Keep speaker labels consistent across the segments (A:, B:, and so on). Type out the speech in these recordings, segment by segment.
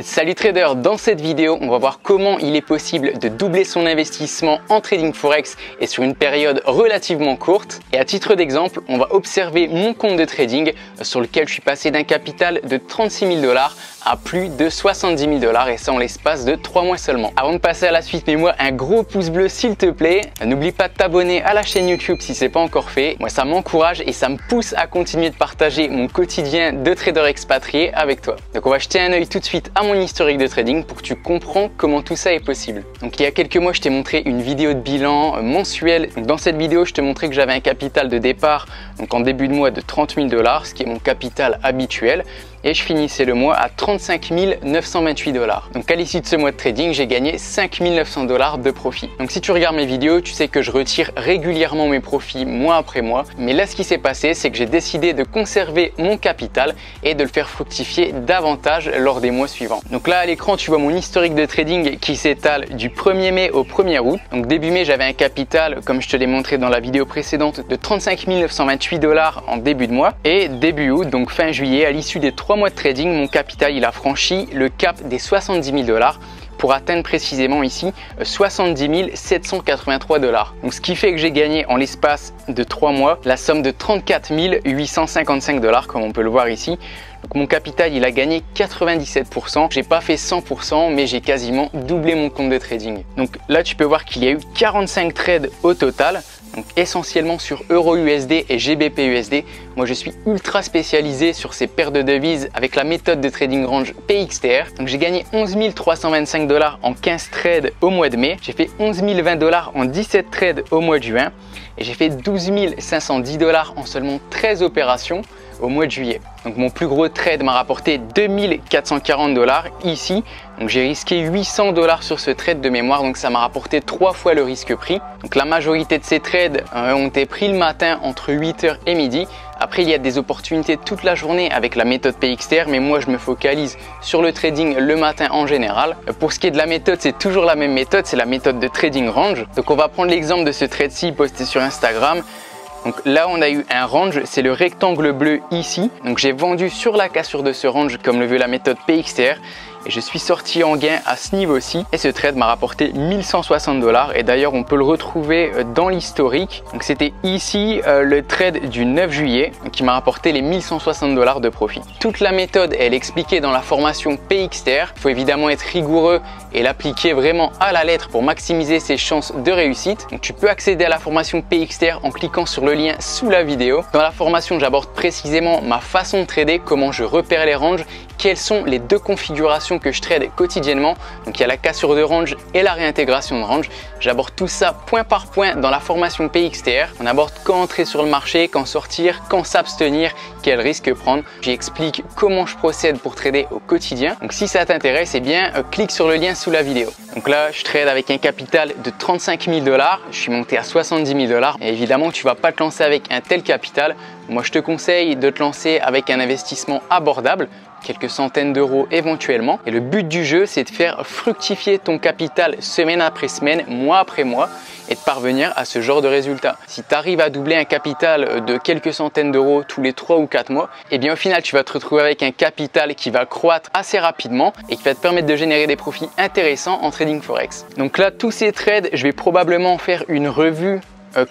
A: Salut trader, dans cette vidéo on va voir comment il est possible de doubler son investissement en trading forex et sur une période relativement courte. Et à titre d'exemple, on va observer mon compte de trading sur lequel je suis passé d'un capital de 36 000 $ à plus de 70 000 $ et ça en l'espace de 3 mois seulement. Avant de passer à la suite, mets-moi un gros pouce bleu s'il te plaît. N'oublie pas de t'abonner à la chaîne YouTube si ce n'est pas encore fait. Moi ça m'encourage et ça me pousse à continuer de partager mon quotidien de trader expatrié avec toi. Donc on va jeter un œil tout de suite à mon historique de trading pour que tu comprends comment tout ça est possible. Donc il y a quelques mois je t'ai montré une vidéo de bilan mensuel. Donc, dans cette vidéo je te montrais que j'avais un capital de départ donc en début de mois de 30 000 $, ce qui est mon capital habituel. Et je finissais le mois à 35 928 $. Donc à l'issue de ce mois de trading, j'ai gagné 5 900 $ de profit. Donc si tu regardes mes vidéos, tu sais que je retire régulièrement mes profits mois après mois. Mais là, ce qui s'est passé, c'est que j'ai décidé de conserver mon capital et de le faire fructifier davantage lors des mois suivants. Donc là, à l'écran, tu vois mon historique de trading qui s'étale du 1er mai au 1er août. Donc début mai, j'avais un capital, comme je te l'ai montré dans la vidéo précédente, de 35 928 $ en début de mois. Et début août, donc fin juillet, à l'issue des 3 mois de trading, mon capital il a franchi le cap des 70 000 $ pour atteindre précisément ici 70 783 $. Donc ce qui fait que j'ai gagné en l'espace de 3 mois la somme de 34 855 $, comme on peut le voir ici. Donc mon capital il a gagné 97%, j'ai pas fait 100% mais j'ai quasiment doublé mon compte de trading. Donc là tu peux voir qu'il y a eu 45 trades au total. Donc essentiellement sur EURUSD et GBPUSD. Moi je suis ultra spécialisé sur ces paires de devises avec la méthode de trading range PXTR. Donc j'ai gagné 11 325 $ en 15 trades au mois de mai. J'ai fait 11 020 $ en 17 trades au mois de juin. Et j'ai fait 12 510 $ en seulement 13 opérations au mois de juillet. Donc mon plus gros trade m'a rapporté 2440 $ ici. Donc j'ai risqué 800 $ sur ce trade de mémoire, donc ça m'a rapporté 3 fois le risque prix. Donc la majorité de ces trades ont été pris le matin entre 8h et midi. Après il y a des opportunités toute la journée avec la méthode PXTR, mais moi je me focalise sur le trading le matin en général. Pour ce qui est de la méthode, c'est toujours la même méthode, c'est la méthode de trading range. Donc on va prendre l'exemple de ce trade-ci posté sur Instagram. Donc là on a eu un range, c'est le rectangle bleu ici. Donc j'ai vendu sur la cassure de ce range comme le veut la méthode PXTR. Et je suis sorti en gain à ce niveau-ci et ce trade m'a rapporté 1160 $ et d'ailleurs on peut le retrouver dans l'historique. Donc c'était ici le trade du 9 juillet qui m'a rapporté les 1160 $ de profit. Toute la méthode elle est expliquée dans la formation PXTR. Il faut évidemment être rigoureux et l'appliquer vraiment à la lettre pour maximiser ses chances de réussite. Donc tu peux accéder à la formation PXTR en cliquant sur le lien sous la vidéo. Dans la formation j'aborde précisément ma façon de trader, comment je repère les ranges, quelles sont les deux configurations que je trade quotidiennement. Donc il y a la cassure de range et la réintégration de range. J'aborde tout ça point par point dans la formation PXTR. On aborde quand entrer sur le marché, quand sortir, quand s'abstenir, quel risque prendre. J'explique comment je procède pour trader au quotidien. Donc si ça t'intéresse, eh bien clique sur le lien sous la vidéo. Donc là je trade avec un capital de 35 000 $. Je suis monté à 70 000 $. Et évidemment tu vas pas te lancer avec un tel capital. Moi je te conseille de te lancer avec un investissement abordable, quelques centaines d'euros éventuellement. Et le but du jeu, c'est de faire fructifier ton capital semaine après semaine, mois après mois et de parvenir à ce genre de résultat. Si tu arrives à doubler un capital de quelques centaines d'euros tous les 3 ou 4 mois, et bien au final, tu vas te retrouver avec un capital qui va croître assez rapidement et qui va te permettre de générer des profits intéressants en trading forex. Donc là, tous ces trades, je vais probablement faire une revue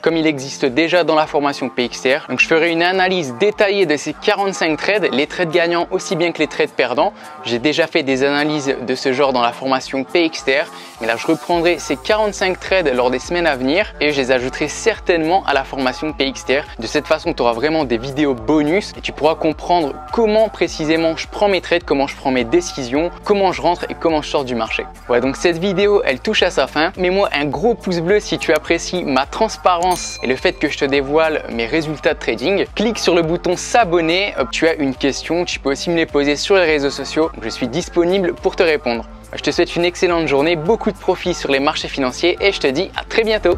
A: comme il existe déjà dans la formation PXTR. Donc je ferai une analyse détaillée de ces 45 trades, les trades gagnants aussi bien que les trades perdants. J'ai déjà fait des analyses de ce genre dans la formation PXTR, mais là je reprendrai ces 45 trades lors des semaines à venir et je les ajouterai certainement à la formation PXTR. De cette façon, tu auras vraiment des vidéos bonus et tu pourras comprendre comment précisément je prends mes trades, comment je prends mes décisions, comment je rentre et comment je sors du marché. Voilà, donc cette vidéo elle touche à sa fin. Mets-moi un gros pouce bleu si tu apprécies ma transparence et le fait que je te dévoile mes résultats de trading. Clique sur le bouton s'abonner. Tu as une question, tu peux aussi me les poser sur les réseaux sociaux. Je suis disponible pour te répondre. Je te souhaite une excellente journée, beaucoup de profit sur les marchés financiers et je te dis à très bientôt.